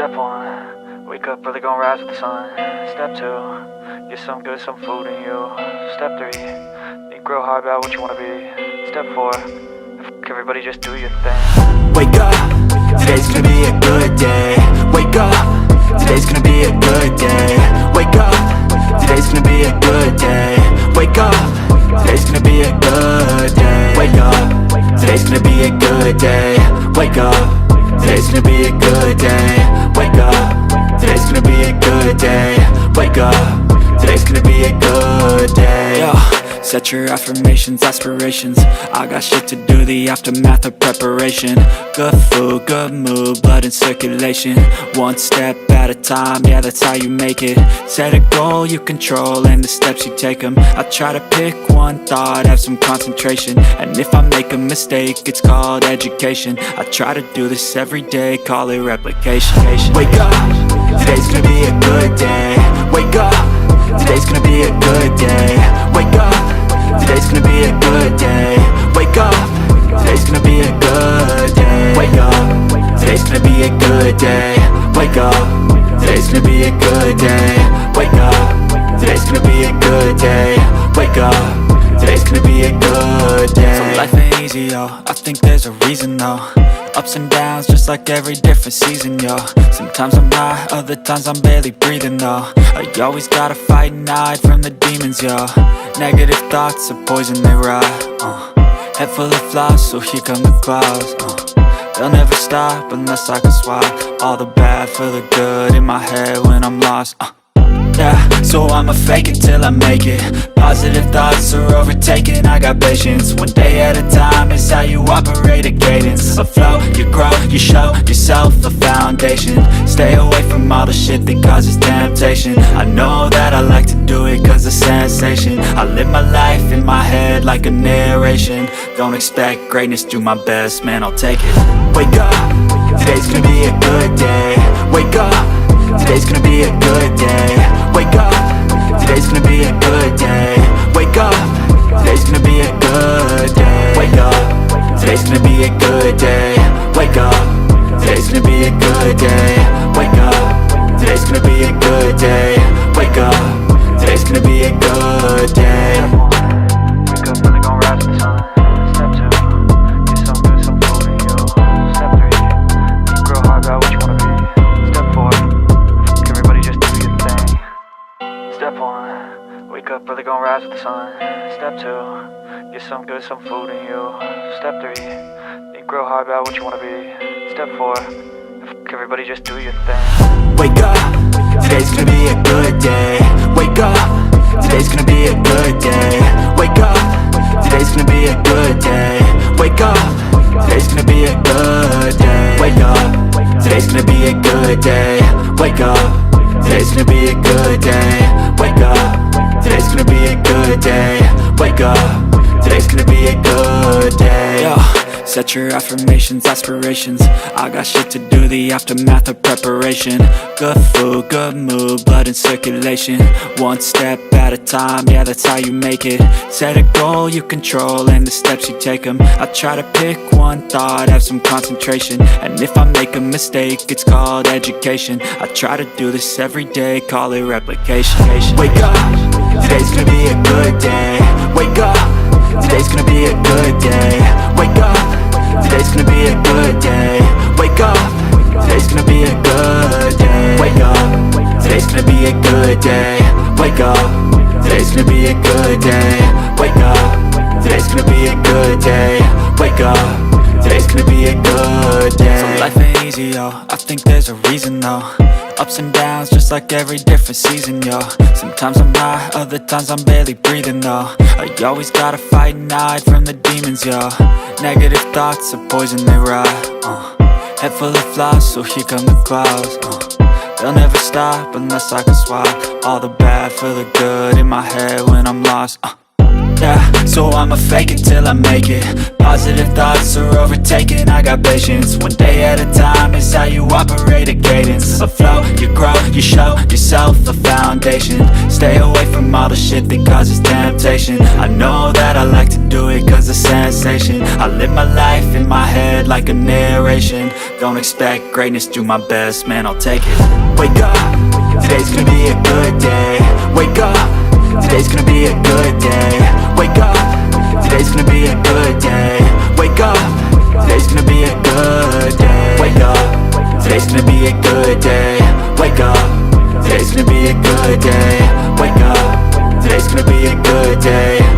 Step 1, wake up early, gonna rise with the sun. Step 2, get some good, some food in you. Step 3, think real hard about what you wanna be. Step 4, fuck everybody, just do your thing. Wake up, today's gonna be a good day. Wake up, today's gonna be a good day. Wake up, today's gonna be a good day. Wake up, today's gonna be a good day. Wake up, today's gonna be a good day. Wake up, today's gonna be a good day. Wake up, today's gonna be a good day. Wake up, today's gonna be a good day. Yo, set your affirmations, aspirations. I got shit to do, the aftermath of preparation. Good food, good mood, blood in circulation. One step at a time, yeah, that's how you make it. Set a goal you control and the steps you take them. I try to pick one thought, have some concentration. And if I make a mistake, it's called education. I try to do this every day, call it replication. Wake up, today's gonna be a good day. Wake up, today's gonna be a good day. Wake up, today's gonna be a good day. Wake up, today's gonna be a good day. Wake up, today's gonna be a good day. Wake up, today's gonna be a good day. Wake up, today's gonna be a good day. Wake up, today's gonna be a good day. So life ain't easy, yo, I think there's a reason though. Ups and downs, just like every different season, yo. Sometimes I'm high, other times I'm barely breathing, though. I always gotta fight and hide from the demons, yo. Negative thoughts are poison, they ride, Head full of flies, so here come the clouds, They'll never stop unless I can swap all the bad for the good in my head when I'm lost, Yeah, so I'ma fake it till I make it. Positive thoughts are overtaken, I got patience. One day at a time is how you operate a cadence. A flow, you grow, you show yourself a foundation. Stay away from all the shit that causes temptation. I know that I like to do it cause it's sensation. I live my life in my head like a narration. Don't expect greatness, do my best, man, I'll take it. Wake up, today's gonna be a good day. Wake up, today's gonna be a good day. Wake up, today's gonna be a good day. Wake up, today's gonna be a good day. Wake up, today's gonna be a good day. Wake up, today's gonna be a good day. Wake up, today's gonna be a good day. Wake up, today's gonna be a good day. Wake up early, gonna rise with the sun. Step 2, get some good, some food in you. Step 3, think real hard about what you wanna be. Step 4, fuck everybody, just do your thing. Step 1, wake up early, gonna rise with the sun. Step 2, get some good, some food in you. Step 3, think real hard about what you wanna be. Step 4, fuck everybody, just do your thing. Wake up, today's gonna be a good day. Wake up, today's gonna be a good day. Wake up, today's gonna be a good day. Wake up, today's gonna be a good day. Wake up, today's gonna be a good day. Wake up, today's gonna be a good day. Wake up, today's gonna be a good day. Wake up, today's gonna be a good day. Yo, set your affirmations, aspirations. I got shit to do, the aftermath of preparation. Good food, good mood, blood in circulation. One step at a time, yeah, that's how you make it. Set a goal you control and the steps you take them. I try to pick one thought, have some concentration. And if I make a mistake, it's called education. I try to do this every day, call it replication. Wake up, today's gonna be a good day. Wake up, today's gonna be a good day. Wake up, today's gonna be a good day. Wake up, today's gonna be a good day. Wake up, today's gonna be a good day. Wake up, today's gonna be a good day. Wake up, today's gonna be a good day. Wake up, today's gonna be a good day. So life ain't easy, yo, I think there's a reason though. Ups and downs, just like every different season, yo. Sometimes I'm high, other times I'm barely breathing, though. I always gotta fight and hide from the demons, yo. Negative thoughts are poison, they ride, Head full of flies, so here come the clouds, They'll never stop unless I can swap all the bad for the good in my head when I'm lost, Yeah, so I'ma fake it till I make it. Positive thoughts are overtaken, I got patience. One day at a time is how you operate a cadence. A flow, you grow, you show yourself a foundation. Stay away from all the shit that causes temptation. I know that I like to do it cause it's sensation. I live my life in my head like a narration. Don't expect greatness, do my best, man, I'll take it. Wake up, today's gonna be a good day. Wake up, today's gonna be a good day. Wake up, today's gonna be a good day. Wake up, today's gonna be a good day. Wake up, today's gonna be a good day. Wake up, today's gonna be a good day. Wake up, today's gonna be a good day.